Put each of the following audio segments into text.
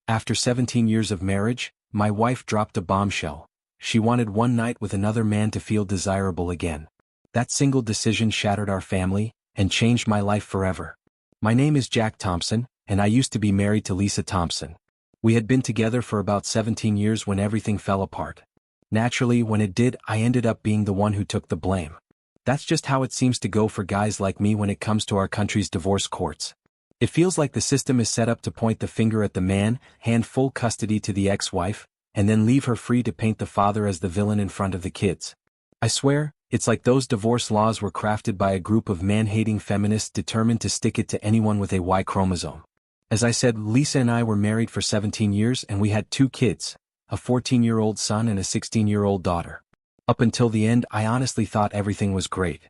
After 17 years of marriage, my wife dropped a bombshell. She wanted one night with another man to feel desirable again. That single decision shattered our family and changed my life forever. My name is Jack Thompson, and I used to be married to Lisa Thompson. We had been together for about 17 years when everything fell apart. Naturally, when it did, I ended up being the one who took the blame. That's just how it seems to go for guys like me when it comes to our country's divorce courts. It feels like the system is set up to point the finger at the man, hand full custody to the ex-wife, and then leave her free to paint the father as the villain in front of the kids. I swear, it's like those divorce laws were crafted by a group of man-hating feminists determined to stick it to anyone with a Y chromosome. As I said, Lisa and I were married for 17 years and we had 2 kids, a 14-year-old son and a 16-year-old daughter. Up until the end, I honestly thought everything was great.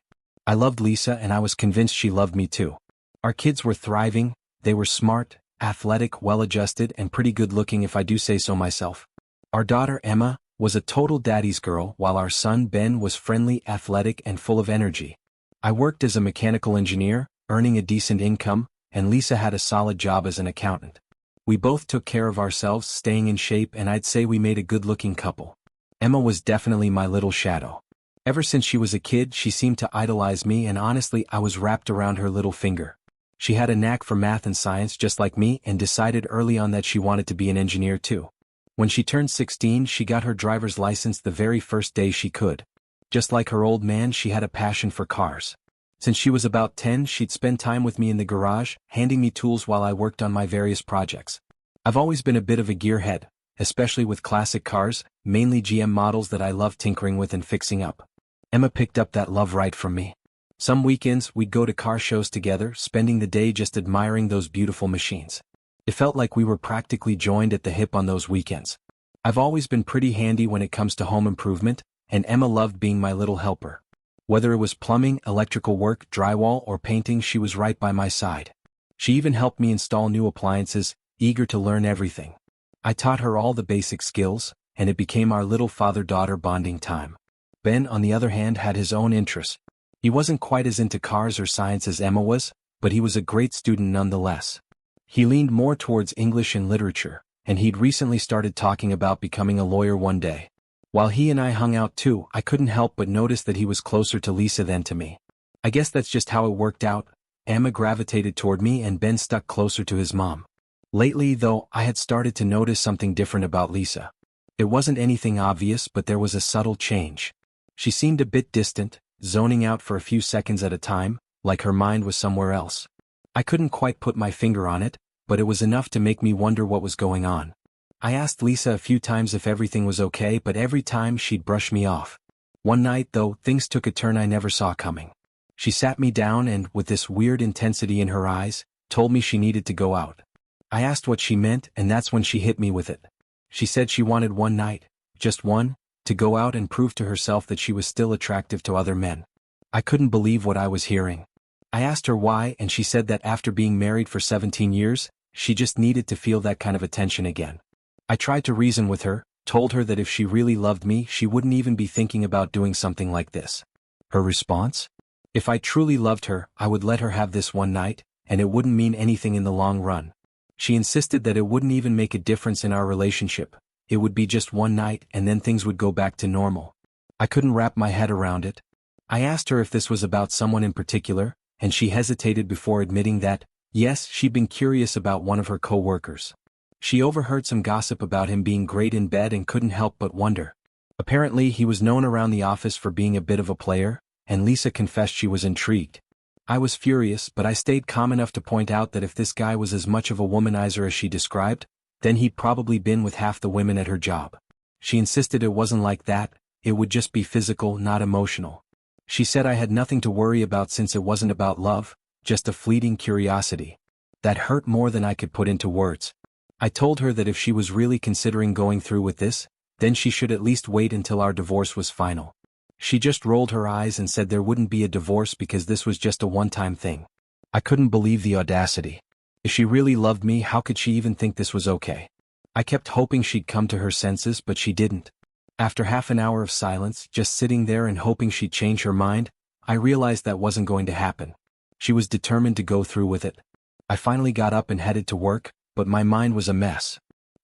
I loved Lisa and I was convinced she loved me too. Our kids were thriving, they were smart, athletic, well-adjusted, and pretty good-looking if I do say so myself. Our daughter, Emma, was a total daddy's girl, while our son, Ben, was friendly, athletic, and full of energy. I worked as a mechanical engineer, earning a decent income, and Lisa had a solid job as an accountant. We both took care of ourselves, staying in shape, and I'd say we made a good-looking couple. Emma was definitely my little shadow. Ever since she was a kid, she seemed to idolize me, and honestly, I was wrapped around her little finger. She had a knack for math and science just like me and decided early on that she wanted to be an engineer too. When she turned 16, she got her driver's license the very first day she could. Just like her old man, she had a passion for cars. Since she was about 10, she'd spend time with me in the garage, handing me tools while I worked on my various projects. I've always been a bit of a gearhead, especially with classic cars, mainly GM models that I love tinkering with and fixing up. Emma picked up that love right from me. Some weekends, we'd go to car shows together, spending the day just admiring those beautiful machines. It felt like we were practically joined at the hip on those weekends. I've always been pretty handy when it comes to home improvement, and Emma loved being my little helper. Whether it was plumbing, electrical work, drywall, or painting, she was right by my side. She even helped me install new appliances, eager to learn everything. I taught her all the basic skills, and it became our little father-daughter bonding time. Ben, on the other hand, had his own interests. He wasn't quite as into cars or science as Emma was, but he was a great student nonetheless. He leaned more towards English and literature, and he'd recently started talking about becoming a lawyer one day. While he and I hung out too, I couldn't help but notice that he was closer to Lisa than to me. I guess that's just how it worked out. Emma gravitated toward me and Ben stuck closer to his mom. Lately, though, I had started to notice something different about Lisa. It wasn't anything obvious, but there was a subtle change. She seemed a bit distant, zoning out for a few seconds at a time, like her mind was somewhere else. I couldn't quite put my finger on it, but it was enough to make me wonder what was going on. I asked Lisa a few times if everything was okay, but every time she'd brush me off. One night, though, things took a turn I never saw coming. She sat me down and, with this weird intensity in her eyes, told me she needed to go out. I asked what she meant, and that's when she hit me with it. She said she wanted one night, just one, to go out and prove to herself that she was still attractive to other men. I couldn't believe what I was hearing. I asked her why, and she said that after being married for 17 years, she just needed to feel that kind of attention again. I tried to reason with her, told her that if she really loved me, she wouldn't even be thinking about doing something like this. Her response? If I truly loved her, I would let her have this one night, and it wouldn't mean anything in the long run. She insisted that it wouldn't even make a difference in our relationship. It would be just one night and then things would go back to normal. I couldn't wrap my head around it. I asked her if this was about someone in particular, and she hesitated before admitting that, yes, she'd been curious about one of her co-workers. She overheard some gossip about him being great in bed and couldn't help but wonder. Apparently, he was known around the office for being a bit of a player, and Lisa confessed she was intrigued. I was furious, but I stayed calm enough to point out that if this guy was as much of a womanizer as she described, then he'd probably been with half the women at her job. She insisted it wasn't like that, it would just be physical, not emotional. She said I had nothing to worry about since it wasn't about love, just a fleeting curiosity. That hurt more than I could put into words. I told her that if she was really considering going through with this, then she should at least wait until our divorce was final. She just rolled her eyes and said there wouldn't be a divorce because this was just a one-time thing. I couldn't believe the audacity. If she really loved me, how could she even think this was okay? I kept hoping she'd come to her senses, but she didn't. After half an hour of silence, just sitting there and hoping she'd change her mind, I realized that wasn't going to happen. She was determined to go through with it. I finally got up and headed to work, but my mind was a mess.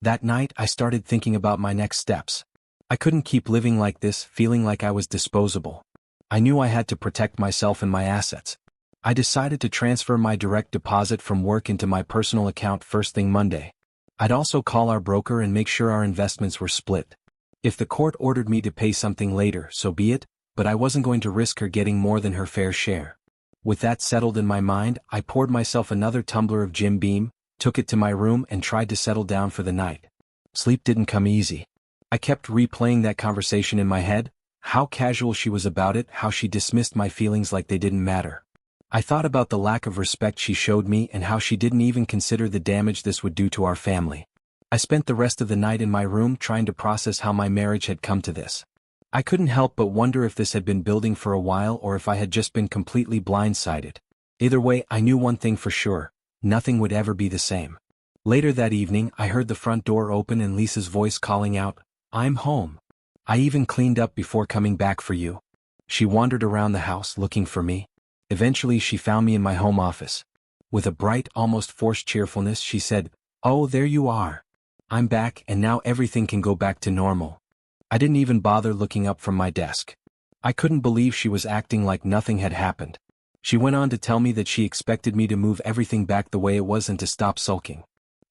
That night I started thinking about my next steps. I couldn't keep living like this, feeling like I was disposable. I knew I had to protect myself and my assets. I decided to transfer my direct deposit from work into my personal account first thing Monday. I'd also call our broker and make sure our investments were split. If the court ordered me to pay something later, so be it, but I wasn't going to risk her getting more than her fair share. With that settled in my mind, I poured myself another tumbler of Jim Beam, took it to my room and tried to settle down for the night. Sleep didn't come easy. I kept replaying that conversation in my head, how casual she was about it, how she dismissed my feelings like they didn't matter. I thought about the lack of respect she showed me and how she didn't even consider the damage this would do to our family. I spent the rest of the night in my room trying to process how my marriage had come to this. I couldn't help but wonder if this had been building for a while or if I had just been completely blindsided. Either way, I knew one thing for sure: nothing would ever be the same. Later that evening, I heard the front door open and Lisa's voice calling out, "I'm home. I even cleaned up before coming back for you." She wandered around the house looking for me. Eventually she found me in my home office. With a bright, almost forced cheerfulness, she said, "Oh, there you are. I'm back and now everything can go back to normal." I didn't even bother looking up from my desk. I couldn't believe she was acting like nothing had happened. She went on to tell me that she expected me to move everything back the way it was and to stop sulking.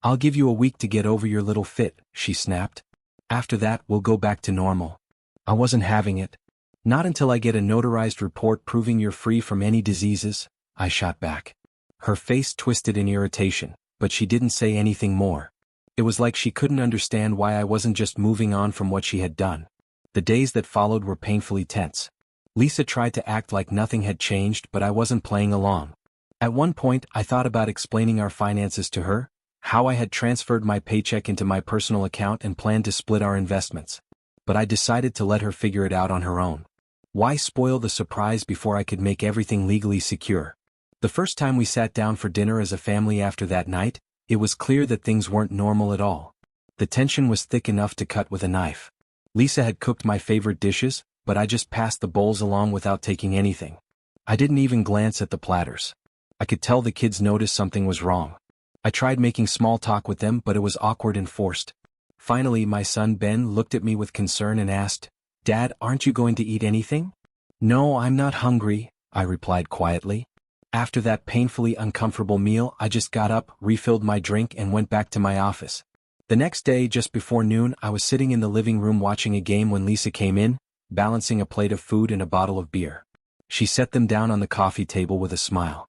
"I'll give you a week to get over your little fit," she snapped. "After that, we'll go back to normal." I wasn't having it. "Not until I get a notarized report proving you're free from any diseases," I shot back. Her face twisted in irritation, but she didn't say anything more. It was like she couldn't understand why I wasn't just moving on from what she had done. The days that followed were painfully tense. Lisa tried to act like nothing had changed, but I wasn't playing along. At one point, I thought about explaining our finances to her, how I had transferred my paycheck into my personal account and planned to split our investments. But I decided to let her figure it out on her own. Why spoil the surprise before I could make everything legally secure? The first time we sat down for dinner as a family after that night, it was clear that things weren't normal at all. The tension was thick enough to cut with a knife. Lisa had cooked my favorite dishes, but I just passed the bowls along without taking anything. I didn't even glance at the platters. I could tell the kids noticed something was wrong. I tried making small talk with them, but it was awkward and forced. Finally, my son Ben looked at me with concern and asked, "Dad, aren't you going to eat anything?" "No, I'm not hungry," I replied quietly. After that painfully uncomfortable meal, I just got up, refilled my drink and went back to my office. The next day, just before noon, I was sitting in the living room watching a game when Lisa came in, balancing a plate of food and a bottle of beer. She set them down on the coffee table with a smile.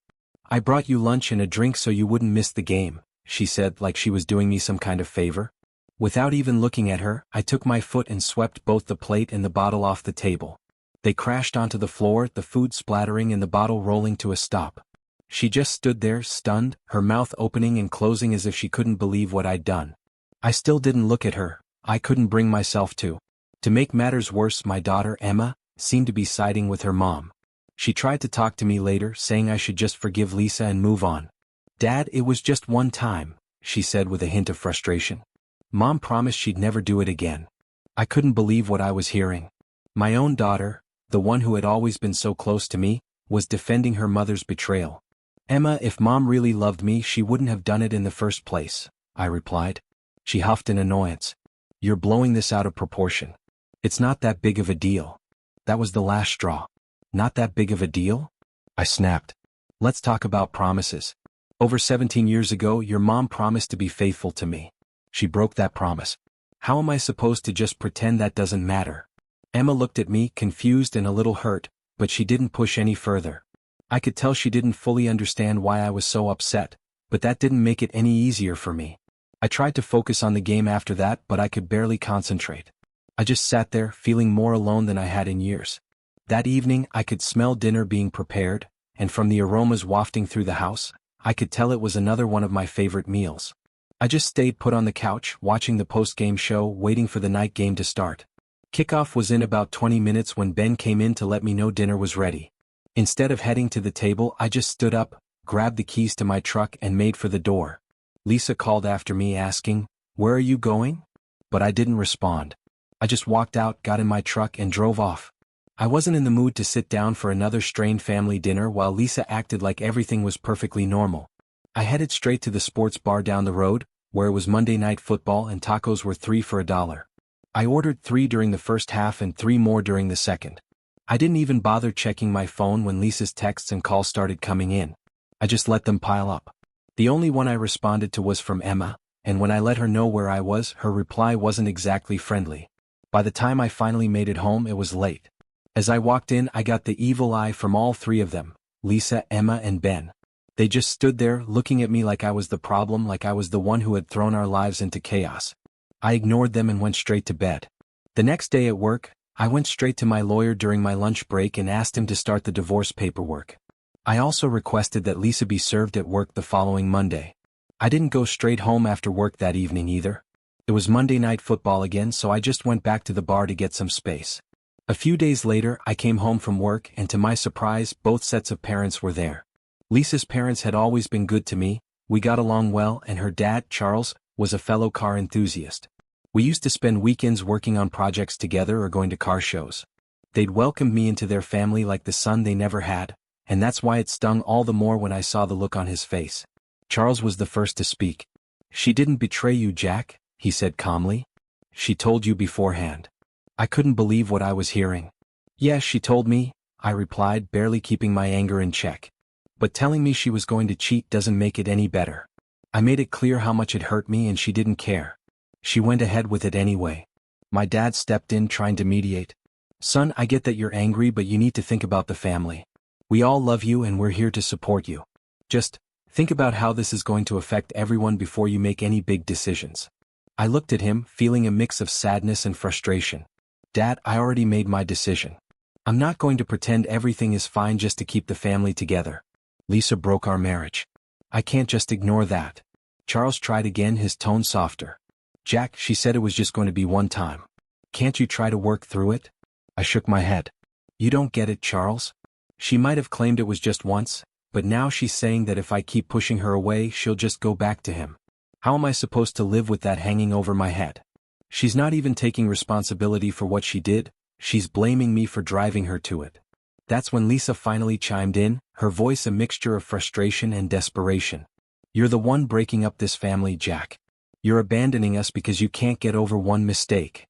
"I brought you lunch and a drink so you wouldn't miss the game," she said, like she was doing me some kind of favor. Without even looking at her, I took my foot and swept both the plate and the bottle off the table. They crashed onto the floor, the food splattering and the bottle rolling to a stop. She just stood there, stunned, her mouth opening and closing as if she couldn't believe what I'd done. I still didn't look at her. I couldn't bring myself to. To make matters worse, my daughter, Emma, seemed to be siding with her mom. She tried to talk to me later, saying I should just forgive Lisa and move on. "Dad, it was just one time," she said with a hint of frustration. Mom promised she'd never do it again. I couldn't believe what I was hearing. My own daughter, the one who had always been so close to me, was defending her mother's betrayal. "Emma, if Mom really loved me, she wouldn't have done it in the first place," I replied. She huffed in annoyance. "You're blowing this out of proportion. It's not that big of a deal." That was the last straw. "Not that big of a deal?" I snapped. "Let's talk about promises. Over 17 years ago, your mom promised to be faithful to me. She broke that promise. How am I supposed to just pretend that doesn't matter?" Emma looked at me, confused and a little hurt, but she didn't push any further. I could tell she didn't fully understand why I was so upset, but that didn't make it any easier for me. I tried to focus on the game after that, but I could barely concentrate. I just sat there, feeling more alone than I had in years. That evening, I could smell dinner being prepared, and from the aromas wafting through the house, I could tell it was another one of my favorite meals. I just stayed put on the couch, watching the post-game show, waiting for the night game to start. Kickoff was in about 20 minutes when Ben came in to let me know dinner was ready. Instead of heading to the table, I just stood up, grabbed the keys to my truck and made for the door. Lisa called after me asking, "Where are you going?" But I didn't respond. I just walked out, got in my truck and drove off. I wasn't in the mood to sit down for another strained family dinner while Lisa acted like everything was perfectly normal. I headed straight to the sports bar down the road, where it was Monday Night Football and tacos were 3 for $1. I ordered 3 during the first half and 3 more during the second. I didn't even bother checking my phone when Lisa's texts and calls started coming in. I just let them pile up. The only one I responded to was from Emma, and when I let her know where I was, her reply wasn't exactly friendly. By the time I finally made it home, it was late. As I walked in, I got the evil eye from all 3 of them, Lisa, Emma, and Ben. They just stood there, looking at me like I was the problem, like I was the one who had thrown our lives into chaos. I ignored them and went straight to bed. The next day at work, I went straight to my lawyer during my lunch break and asked him to start the divorce paperwork. I also requested that Lisa be served at work the following Monday. I didn't go straight home after work that evening either. It was Monday Night Football again, so I just went back to the bar to get some space. A few days later, I came home from work, and to my surprise, both sets of parents were there. Lisa's parents had always been good to me, we got along well, and her dad, Charles, was a fellow car enthusiast. We used to spend weekends working on projects together or going to car shows. They'd welcomed me into their family like the son they never had, and that's why it stung all the more when I saw the look on his face. Charles was the first to speak. "She didn't betray you, Jack," he said calmly. "She told you beforehand." I couldn't believe what I was hearing. "Yes, she told me," I replied, barely keeping my anger in check. "But telling me she was going to cheat doesn't make it any better. I made it clear how much it hurt me and she didn't care. She went ahead with it anyway." My dad stepped in, trying to mediate. "Son, I get that you're angry, but you need to think about the family. We all love you and we're here to support you. Just think about how this is going to affect everyone before you make any big decisions." I looked at him, feeling a mix of sadness and frustration. "Dad, I already made my decision. I'm not going to pretend everything is fine just to keep the family together. Lisa broke our marriage. I can't just ignore that." Charles tried again, his tone softer. "Jack, she said it was just going to be one time. Can't you try to work through it?" I shook my head. "You don't get it, Charles. She might have claimed it was just once, but now she's saying that if I keep pushing her away, she'll just go back to him. How am I supposed to live with that hanging over my head? She's not even taking responsibility for what she did, she's blaming me for driving her to it." That's when Lisa finally chimed in, her voice a mixture of frustration and desperation. "You're the one breaking up this family, Jack. You're abandoning us because you can't get over one mistake."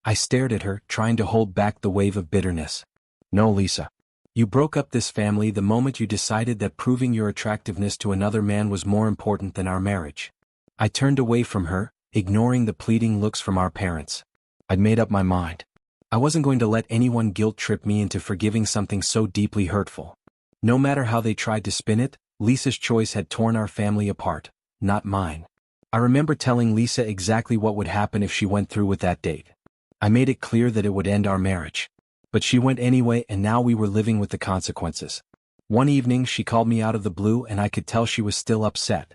I stared at her, trying to hold back the wave of bitterness. "No, Lisa. You broke up this family the moment you decided that proving your attractiveness to another man was more important than our marriage." I turned away from her, ignoring the pleading looks from our parents. I'd made up my mind. I wasn't going to let anyone guilt-trip me into forgiving something so deeply hurtful. No matter how they tried to spin it, Lisa's choice had torn our family apart, not mine. I remember telling Lisa exactly what would happen if she went through with that date. I made it clear that it would end our marriage. But she went anyway, and now we were living with the consequences. One evening she called me out of the blue and I could tell she was still upset.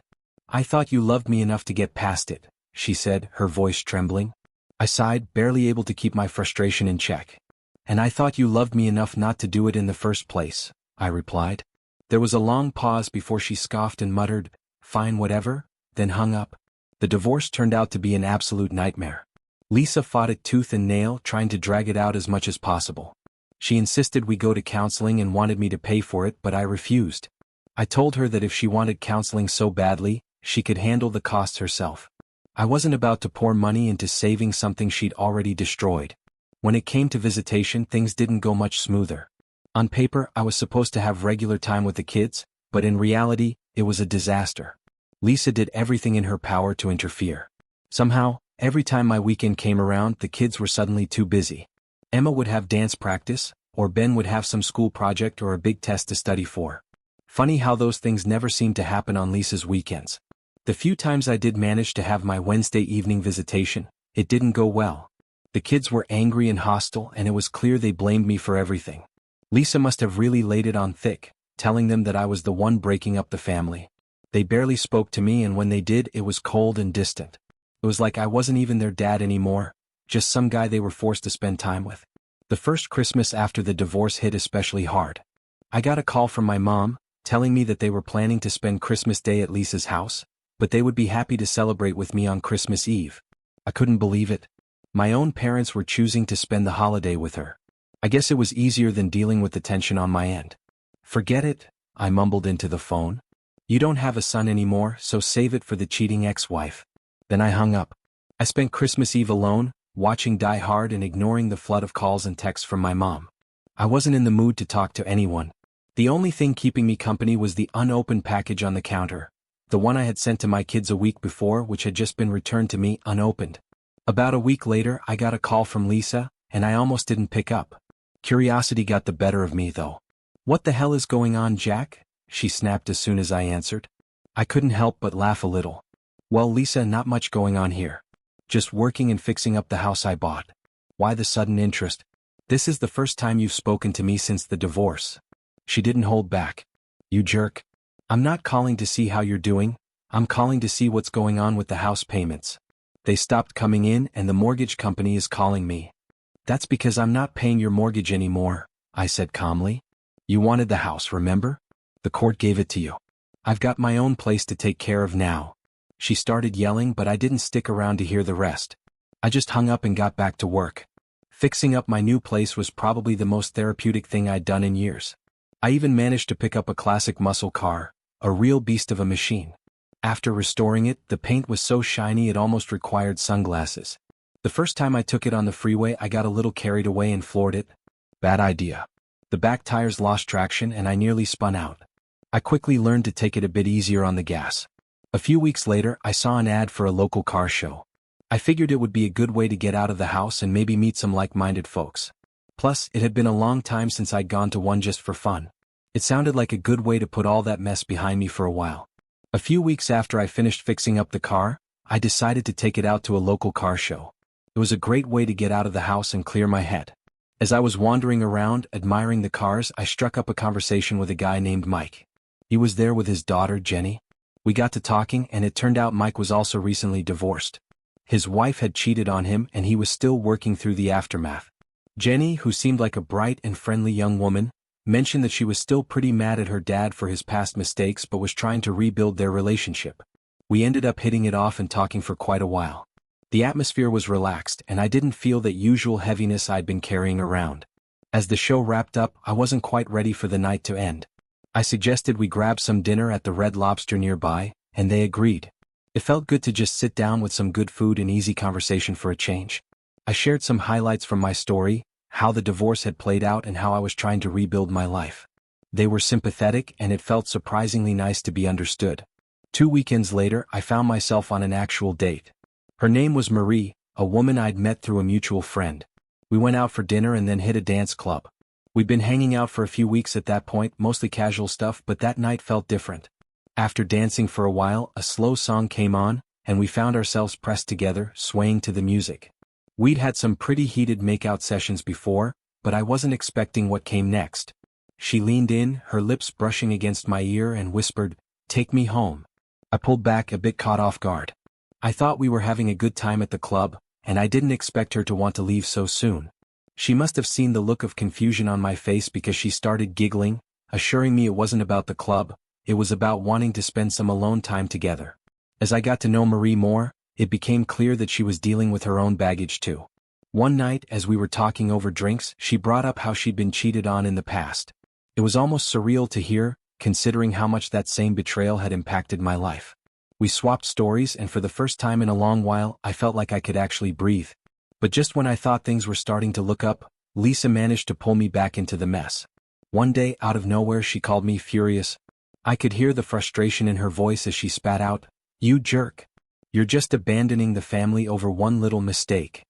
"I thought you loved me enough to get past it," she said, her voice trembling. I sighed, barely able to keep my frustration in check. "And I thought you loved me enough not to do it in the first place," I replied. There was a long pause before she scoffed and muttered, "Fine, whatever," then hung up. The divorce turned out to be an absolute nightmare. Lisa fought it tooth and nail, trying to drag it out as much as possible. She insisted we go to counseling and wanted me to pay for it, but I refused. I told her that if she wanted counseling so badly, she could handle the costs herself. I wasn't about to pour money into saving something she'd already destroyed. When it came to visitation, things didn't go much smoother. On paper, I was supposed to have regular time with the kids, but in reality, it was a disaster. Lisa did everything in her power to interfere. Somehow, every time my weekend came around, the kids were suddenly too busy. Emma would have dance practice, or Ben would have some school project or a big test to study for. Funny how those things never seemed to happen on Lisa's weekends. The few times I did manage to have my Wednesday evening visitation, it didn't go well. The kids were angry and hostile, and it was clear they blamed me for everything. Lisa must have really laid it on thick, telling them that I was the one breaking up the family. They barely spoke to me, and when they did, it was cold and distant. It was like I wasn't even their dad anymore, just some guy they were forced to spend time with. The first Christmas after the divorce hit especially hard. I got a call from my mom, telling me that they were planning to spend Christmas Day at Lisa's house, but they would be happy to celebrate with me on Christmas Eve. I couldn't believe it. My own parents were choosing to spend the holiday with her. I guess it was easier than dealing with the tension on my end. "Forget it," I mumbled into the phone. "You don't have a son anymore, so save it for the cheating ex-wife." Then I hung up. I spent Christmas Eve alone, watching Die Hard and ignoring the flood of calls and texts from my mom. I wasn't in the mood to talk to anyone. The only thing keeping me company was the unopened package on the counter, the one I had sent to my kids a week before, which had just been returned to me unopened. About a week later, I got a call from Lisa, and I almost didn't pick up. Curiosity got the better of me though. "What the hell is going on, Jack?" she snapped as soon as I answered. I couldn't help but laugh a little. "Well, Lisa, not much going on here. Just working and fixing up the house I bought." "Why the sudden interest? This is the first time you've spoken to me since the divorce." She didn't hold back. "You jerk. I'm not calling to see how you're doing, I'm calling to see what's going on with the house payments. They stopped coming in and the mortgage company is calling me." "That's because I'm not paying your mortgage anymore," I said calmly. "You wanted the house, remember? The court gave it to you. I've got my own place to take care of now." She started yelling, but I didn't stick around to hear the rest. I just hung up and got back to work. Fixing up my new place was probably the most therapeutic thing I'd done in years. I even managed to pick up a classic muscle car, a real beast of a machine. After restoring it, the paint was so shiny it almost required sunglasses. The first time I took it on the freeway, I got a little carried away and floored it. Bad idea. The back tires lost traction and I nearly spun out. I quickly learned to take it a bit easier on the gas. A few weeks later, I saw an ad for a local car show. I figured it would be a good way to get out of the house and maybe meet some like-minded folks. Plus, it had been a long time since I'd gone to one just for fun. It sounded like a good way to put all that mess behind me for a while. A few weeks after I finished fixing up the car, I decided to take it out to a local car show. It was a great way to get out of the house and clear my head. As I was wandering around, admiring the cars, I struck up a conversation with a guy named Mike. He was there with his daughter, Jenny. We got to talking and it turned out Mike was also recently divorced. His wife had cheated on him and he was still working through the aftermath. Jenny, who seemed like a bright and friendly young woman, mentioned that she was still pretty mad at her dad for his past mistakes but was trying to rebuild their relationship. We ended up hitting it off and talking for quite a while. The atmosphere was relaxed and I didn't feel that usual heaviness I'd been carrying around. As the show wrapped up, I wasn't quite ready for the night to end. I suggested we grab some dinner at the Red Lobster nearby, and they agreed. It felt good to just sit down with some good food and easy conversation for a change. I shared some highlights from my story, how the divorce had played out and how I was trying to rebuild my life. They were sympathetic and it felt surprisingly nice to be understood. 2 weekends later, I found myself on an actual date. Her name was Marie, a woman I'd met through a mutual friend. We went out for dinner and then hit a dance club. We'd been hanging out for a few weeks at that point, mostly casual stuff, but that night felt different. After dancing for a while, a slow song came on, and we found ourselves pressed together, swaying to the music. We'd had some pretty heated makeout sessions before, but I wasn't expecting what came next. She leaned in, her lips brushing against my ear, and whispered, "Take me home." I pulled back, a bit caught off guard. I thought we were having a good time at the club, and I didn't expect her to want to leave so soon. She must have seen the look of confusion on my face because she started giggling, assuring me it wasn't about the club, it was about wanting to spend some alone time together. As I got to know Marie more, it became clear that she was dealing with her own baggage too. One night, as we were talking over drinks, she brought up how she'd been cheated on in the past. It was almost surreal to hear, considering how much that same betrayal had impacted my life. We swapped stories and for the first time in a long while, I felt like I could actually breathe. But just when I thought things were starting to look up, Lisa managed to pull me back into the mess. One day, out of nowhere, she called me furious. I could hear the frustration in her voice as she spat out, "You jerk. You're just abandoning the family over one little mistake."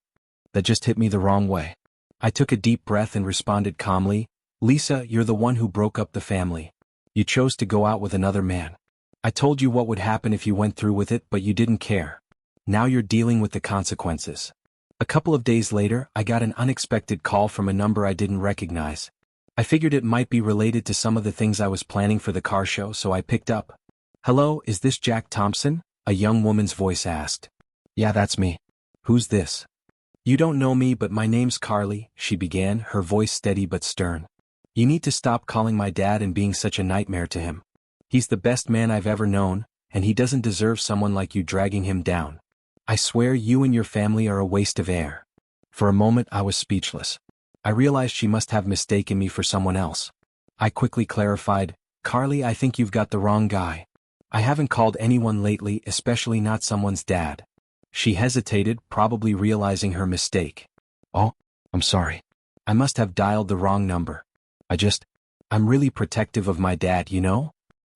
That just hit me the wrong way. I took a deep breath and responded calmly, "Lisa, you're the one who broke up the family. You chose to go out with another man. I told you what would happen if you went through with it, but you didn't care. Now you're dealing with the consequences." A couple of days later, I got an unexpected call from a number I didn't recognize. I figured it might be related to some of the things I was planning for the car show, so I picked up. "Hello, is this Jack Thompson?" a young woman's voice asked. "Yeah, that's me. Who's this?" "You don't know me, but my name's Carly," she began, her voice steady but stern. "You need to stop calling my dad and being such a nightmare to him. He's the best man I've ever known, and he doesn't deserve someone like you dragging him down. I swear you and your family are a waste of air." For a moment I was speechless. I realized she must have mistaken me for someone else. I quickly clarified, "Carly, I think you've got the wrong guy. I haven't called anyone lately, especially not someone's dad." She hesitated, probably realizing her mistake. "Oh, I'm sorry. I must have dialed the wrong number. I'm really protective of my dad, you know?"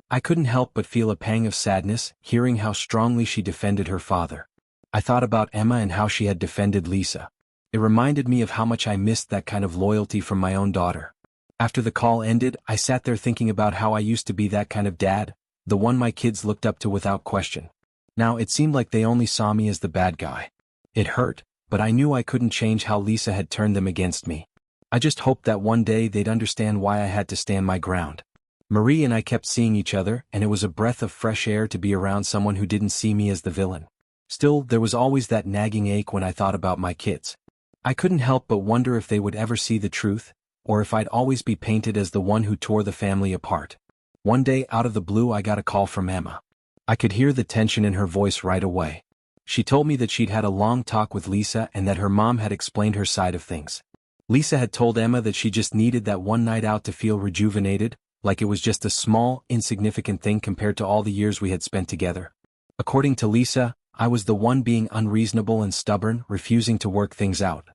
I couldn't help but feel a pang of sadness, hearing how strongly she defended her father. I thought about Emma and how she had defended Lisa. It reminded me of how much I missed that kind of loyalty from my own daughter. After the call ended, I sat there thinking about how I used to be that kind of dad, the one my kids looked up to without question. Now it seemed like they only saw me as the bad guy. It hurt, but I knew I couldn't change how Lisa had turned them against me. I just hoped that one day they'd understand why I had to stand my ground. Marie and I kept seeing each other, and it was a breath of fresh air to be around someone who didn't see me as the villain. Still, there was always that nagging ache when I thought about my kids. I couldn't help but wonder if they would ever see the truth, or if I'd always be painted as the one who tore the family apart. One day, out of the blue, I got a call from Emma. I could hear the tension in her voice right away. She told me that she'd had a long talk with Lisa and that her mom had explained her side of things. Lisa had told Emma that she just needed that one night out to feel rejuvenated, like it was just a small, insignificant thing compared to all the years we had spent together. According to Lisa, I was the one being unreasonable and stubborn, refusing to work things out.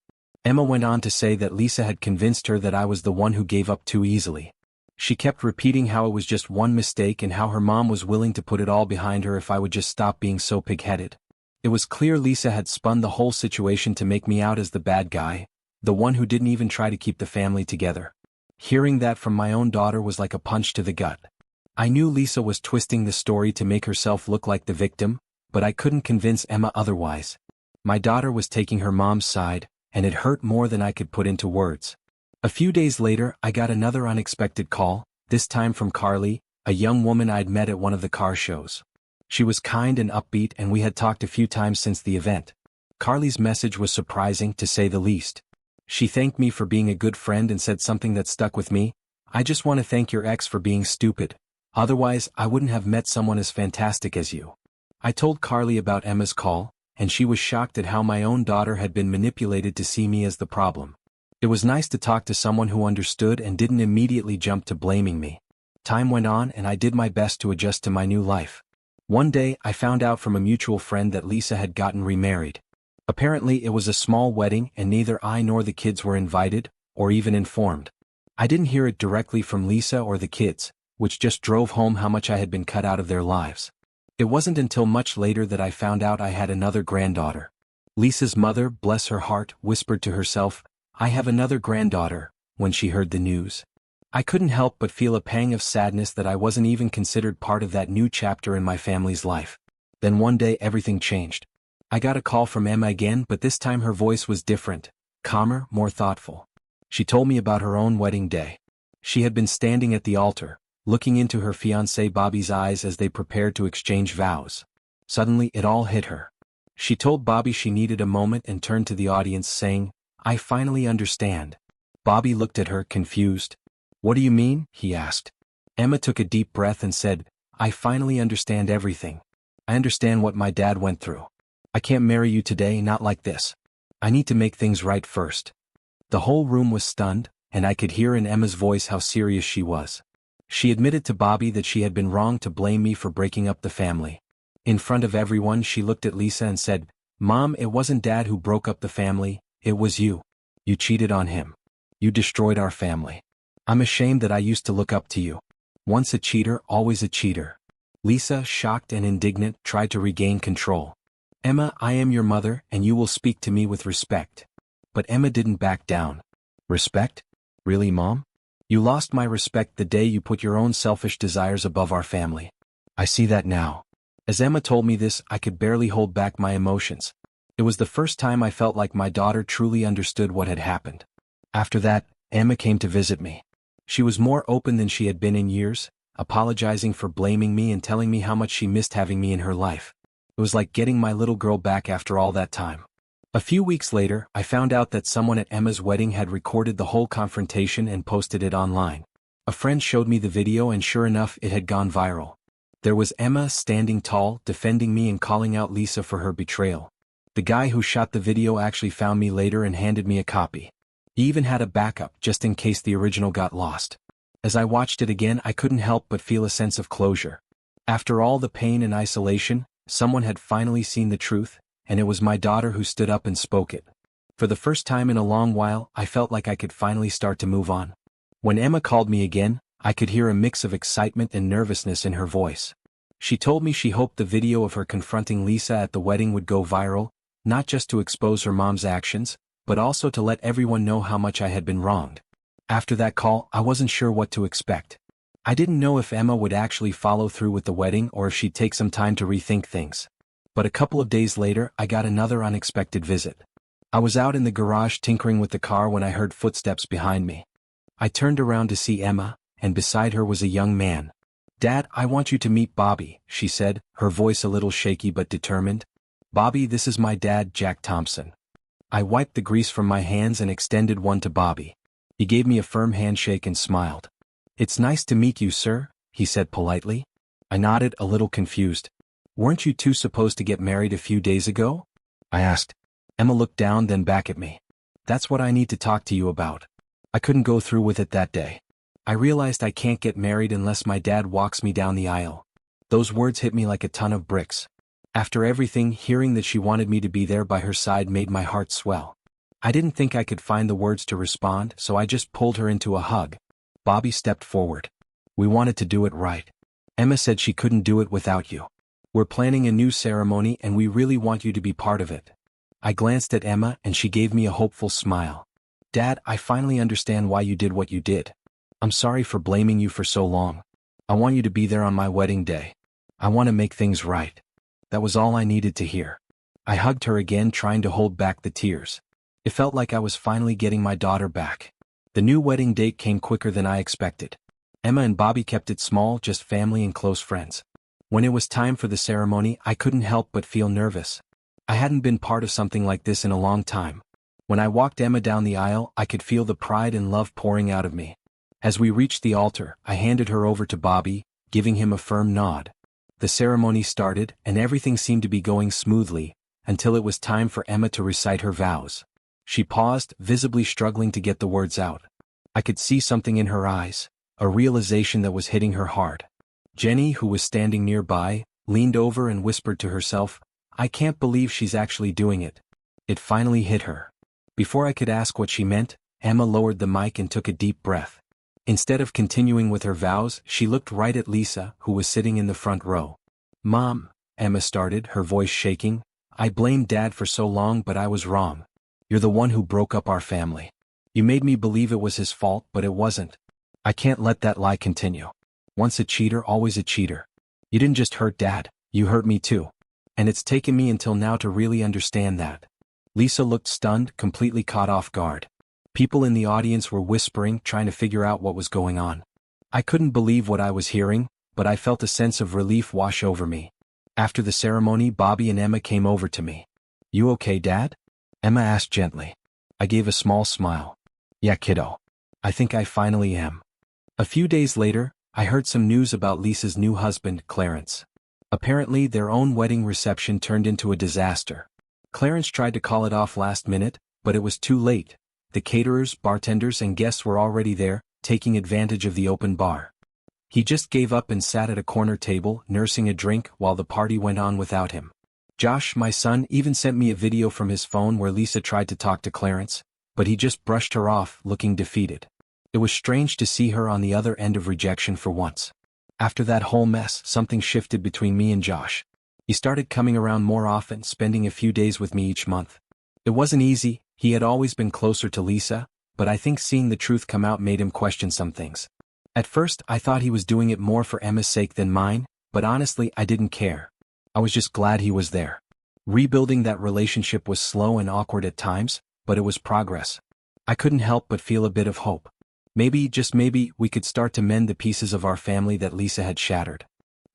Emma went on to say that Lisa had convinced her that I was the one who gave up too easily. She kept repeating how it was just one mistake and how her mom was willing to put it all behind her if I would just stop being so pig-headed. It was clear Lisa had spun the whole situation to make me out as the bad guy, the one who didn't even try to keep the family together. Hearing that from my own daughter was like a punch to the gut. I knew Lisa was twisting the story to make herself look like the victim, but I couldn't convince Emma otherwise. My daughter was taking her mom's side, and it hurt more than I could put into words. A few days later, I got another unexpected call, this time from Carly, a young woman I'd met at one of the car shows. She was kind and upbeat, and we had talked a few times since the event. Carly's message was surprising, to say the least. She thanked me for being a good friend and said something that stuck with me. "I just want to thank your ex for being stupid. Otherwise, I wouldn't have met someone as fantastic as you." I told Carly about Emma's call, and she was shocked at how my own daughter had been manipulated to see me as the problem. It was nice to talk to someone who understood and didn't immediately jump to blaming me. Time went on and I did my best to adjust to my new life. One day, I found out from a mutual friend that Lisa had gotten remarried. Apparently, it was a small wedding and neither I nor the kids were invited, or even informed. I didn't hear it directly from Lisa or the kids, which just drove home how much I had been cut out of their lives. It wasn't until much later that I found out I had another granddaughter. Lisa's mother, bless her heart, whispered to herself, "I have another granddaughter," when she heard the news. I couldn't help but feel a pang of sadness that I wasn't even considered part of that new chapter in my family's life. Then one day everything changed. I got a call from Emma again, but this time her voice was different, calmer, more thoughtful. She told me about her own wedding day. She had been standing at the altar, looking into her fiancé Bobby's eyes as they prepared to exchange vows. Suddenly it all hit her. She told Bobby she needed a moment and turned to the audience saying, "I finally understand." Bobby looked at her, confused. "What do you mean?" he asked. Emma took a deep breath and said, "I finally understand everything. I understand what my dad went through. I can't marry you today, not like this. I need to make things right first." The whole room was stunned, and I could hear in Emma's voice how serious she was. She admitted to Bobby that she had been wrong to blame me for breaking up the family. In front of everyone, she looked at Lisa and said, "Mom, it wasn't Dad who broke up the family, it was you. You cheated on him. You destroyed our family. I'm ashamed that I used to look up to you. Once a cheater, always a cheater." Lisa, shocked and indignant, tried to regain control. "Emma, I am your mother, and you will speak to me with respect." But Emma didn't back down. "Respect? Really, Mom? You lost my respect the day you put your own selfish desires above our family. I see that now." As Emma told me this, I could barely hold back my emotions. It was the first time I felt like my daughter truly understood what had happened. After that, Emma came to visit me. She was more open than she had been in years, apologizing for blaming me and telling me how much she missed having me in her life. It was like getting my little girl back after all that time. A few weeks later, I found out that someone at Emma's wedding had recorded the whole confrontation and posted it online. A friend showed me the video and sure enough, it had gone viral. There was Emma standing tall, defending me and calling out Lisa for her betrayal. The guy who shot the video actually found me later and handed me a copy. He even had a backup just in case the original got lost. As I watched it again, I couldn't help but feel a sense of closure. After all the pain and isolation, someone had finally seen the truth, and it was my daughter who stood up and spoke it. For the first time in a long while, I felt like I could finally start to move on. When Emma called me again, I could hear a mix of excitement and nervousness in her voice. She told me she hoped the video of her confronting Lisa at the wedding would go viral, not just to expose her mom's actions, but also to let everyone know how much I had been wronged. After that call, I wasn't sure what to expect. I didn't know if Emma would actually follow through with the wedding or if she'd take some time to rethink things. But a couple of days later, I got another unexpected visit. I was out in the garage tinkering with the car when I heard footsteps behind me. I turned around to see Emma, and beside her was a young man. "Dad, I want you to meet Bobby," she said, her voice a little shaky but determined. "Bobby, this is my dad, Jack Thompson." I wiped the grease from my hands and extended one to Bobby. He gave me a firm handshake and smiled. "It's nice to meet you, sir," he said politely. I nodded, a little confused. "Weren't you two supposed to get married a few days ago?" I asked. Emma looked down, then back at me. "That's what I need to talk to you about. I couldn't go through with it that day. I realized I can't get married unless my dad walks me down the aisle." Those words hit me like a ton of bricks. After everything, hearing that she wanted me to be there by her side made my heart swell. I didn't think I could find the words to respond, so I just pulled her into a hug. Bobby stepped forward. "We wanted to do it right. Emma said she couldn't do it without you. We're planning a new ceremony and we really want you to be part of it." I glanced at Emma and she gave me a hopeful smile. "Dad, I finally understand why you did what you did. I'm sorry for blaming you for so long. I want you to be there on my wedding day. I want to make things right." That was all I needed to hear. I hugged her again, trying to hold back the tears. It felt like I was finally getting my daughter back. The new wedding date came quicker than I expected. Emma and Bobby kept it small, just family and close friends. When it was time for the ceremony, I couldn't help but feel nervous. I hadn't been part of something like this in a long time. When I walked Emma down the aisle, I could feel the pride and love pouring out of me. As we reached the altar, I handed her over to Bobby, giving him a firm nod. The ceremony started, and everything seemed to be going smoothly, until it was time for Emma to recite her vows. She paused, visibly struggling to get the words out. I could see something in her eyes, a realization that was hitting her hard. Jenny, who was standing nearby, leaned over and whispered to herself, "I can't believe she's actually doing it." It finally hit her. Before I could ask what she meant, Emma lowered the mic and took a deep breath. Instead of continuing with her vows, she looked right at Lisa, who was sitting in the front row. "Mom," Emma started, her voice shaking, "I blamed Dad for so long, but I was wrong. You're the one who broke up our family. You made me believe it was his fault, but it wasn't. I can't let that lie continue. Once a cheater, always a cheater. You didn't just hurt Dad, you hurt me too. And it's taken me until now to really understand that." Lisa looked stunned, completely caught off guard. People in the audience were whispering, trying to figure out what was going on. I couldn't believe what I was hearing, but I felt a sense of relief wash over me. After the ceremony, Bobby and Emma came over to me. "You okay, Dad?" Emma asked gently. I gave a small smile. "Yeah, kiddo. I think I finally am." A few days later, I heard some news about Lisa's new husband, Clarence. Apparently, their own wedding reception turned into a disaster. Clarence tried to call it off last minute, but it was too late. The caterers, bartenders, and guests were already there, taking advantage of the open bar. He just gave up and sat at a corner table, nursing a drink while the party went on without him. Josh, my son, even sent me a video from his phone where Lisa tried to talk to Clarence, but he just brushed her off, looking defeated. It was strange to see her on the other end of rejection for once. After that whole mess, something shifted between me and Josh. He started coming around more often, spending a few days with me each month. It wasn't easy. He had always been closer to Lisa, but I think seeing the truth come out made him question some things. At first, I thought he was doing it more for Emma's sake than mine, but honestly, I didn't care. I was just glad he was there. Rebuilding that relationship was slow and awkward at times, but it was progress. I couldn't help but feel a bit of hope. Maybe, just maybe, we could start to mend the pieces of our family that Lisa had shattered.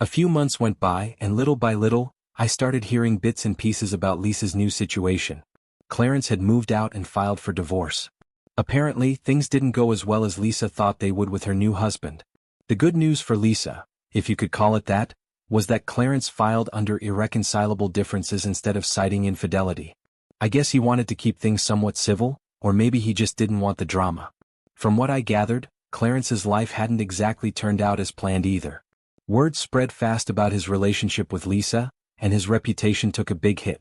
A few months went by, and little by little, I started hearing bits and pieces about Lisa's new situation. Clarence had moved out and filed for divorce. Apparently, things didn't go as well as Lisa thought they would with her new husband. The good news for Lisa, if you could call it that, was that Clarence filed under irreconcilable differences instead of citing infidelity. I guess he wanted to keep things somewhat civil, or maybe he just didn't want the drama. From what I gathered, Clarence's life hadn't exactly turned out as planned either. Word spread fast about his relationship with Lisa, and his reputation took a big hit.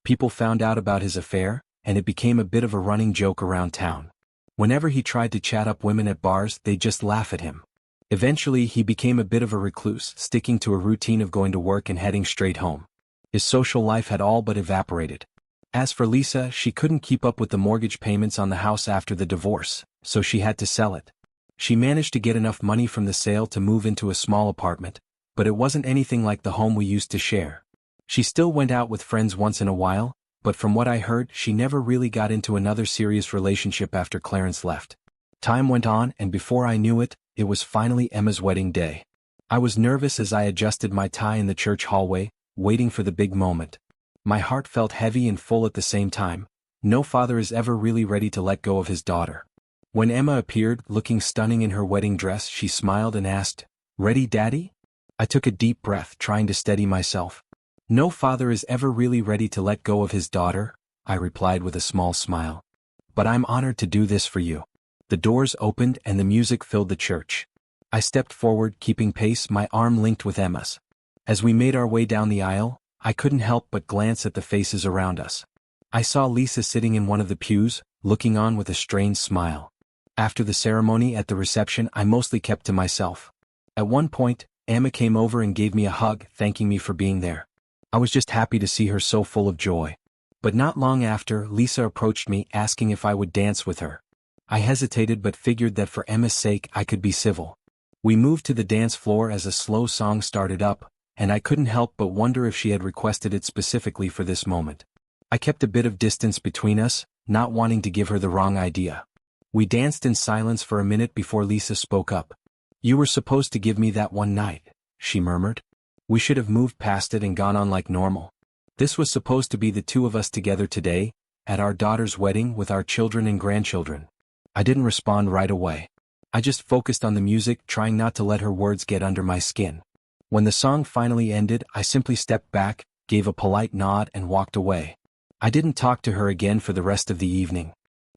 People found out about his affair, and it became a bit of a running joke around town. Whenever he tried to chat up women at bars, they'd just laugh at him. Eventually he became a bit of a recluse, sticking to a routine of going to work and heading straight home. His social life had all but evaporated. As for Lisa, she couldn't keep up with the mortgage payments on the house after the divorce, so she had to sell it. She managed to get enough money from the sale to move into a small apartment, but it wasn't anything like the home we used to share. She still went out with friends once in a while, but from what I heard, she never really got into another serious relationship after Clarence left. Time went on, and before I knew it, it was finally Emma's wedding day. I was nervous as I adjusted my tie in the church hallway, waiting for the big moment. My heart felt heavy and full at the same time. No father is ever really ready to let go of his daughter. When Emma appeared, looking stunning in her wedding dress, she smiled and asked, "Ready, Daddy?" I took a deep breath, trying to steady myself. "No father is ever really ready to let go of his daughter," I replied with a small smile. "But I'm honored to do this for you." The doors opened and the music filled the church. I stepped forward, keeping pace, my arm linked with Emma's. As we made our way down the aisle, I couldn't help but glance at the faces around us. I saw Lisa sitting in one of the pews, looking on with a strange smile. After the ceremony at the reception, I mostly kept to myself. At one point, Emma came over and gave me a hug, thanking me for being there. I was just happy to see her so full of joy. But not long after, Lisa approached me, asking if I would dance with her. I hesitated but figured that for Emma's sake I could be civil. We moved to the dance floor as a slow song started up, and I couldn't help but wonder if she had requested it specifically for this moment. I kept a bit of distance between us, not wanting to give her the wrong idea. We danced in silence for a minute before Lisa spoke up. "You were supposed to give me that one night," she murmured. "We should have moved past it and gone on like normal. This was supposed to be the two of us together today, at our daughter's wedding with our children and grandchildren." I didn't respond right away. I just focused on the music, trying not to let her words get under my skin. When the song finally ended, I simply stepped back, gave a polite nod and walked away. I didn't talk to her again for the rest of the evening.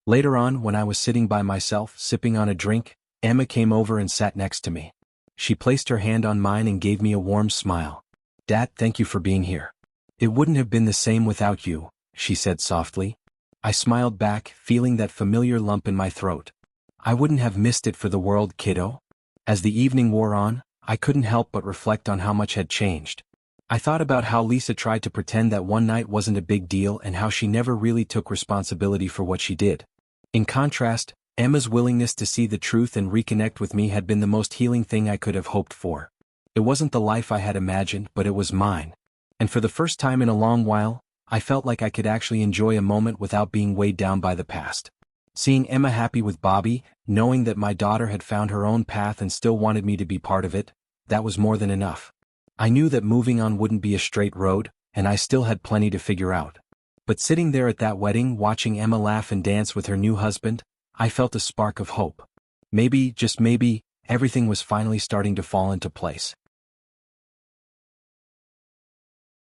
Later on, when I was sitting by myself, sipping on a drink, Emma came over and sat next to me. She placed her hand on mine and gave me a warm smile. "Dad, thank you for being here. It wouldn't have been the same without you," she said softly. I smiled back, feeling that familiar lump in my throat. "I wouldn't have missed it for the world, kiddo." As the evening wore on, I couldn't help but reflect on how much had changed. I thought about how Lisa tried to pretend that one night wasn't a big deal and how she never really took responsibility for what she did. In contrast, Emma's willingness to see the truth and reconnect with me had been the most healing thing I could have hoped for. It wasn't the life I had imagined, but it was mine. And for the first time in a long while, I felt like I could actually enjoy a moment without being weighed down by the past. Seeing Emma happy with Bobby, knowing that my daughter had found her own path and still wanted me to be part of it, that was more than enough. I knew that moving on wouldn't be a straight road, and I still had plenty to figure out. But sitting there at that wedding, watching Emma laugh and dance with her new husband, I felt a spark of hope. Maybe, just maybe, everything was finally starting to fall into place.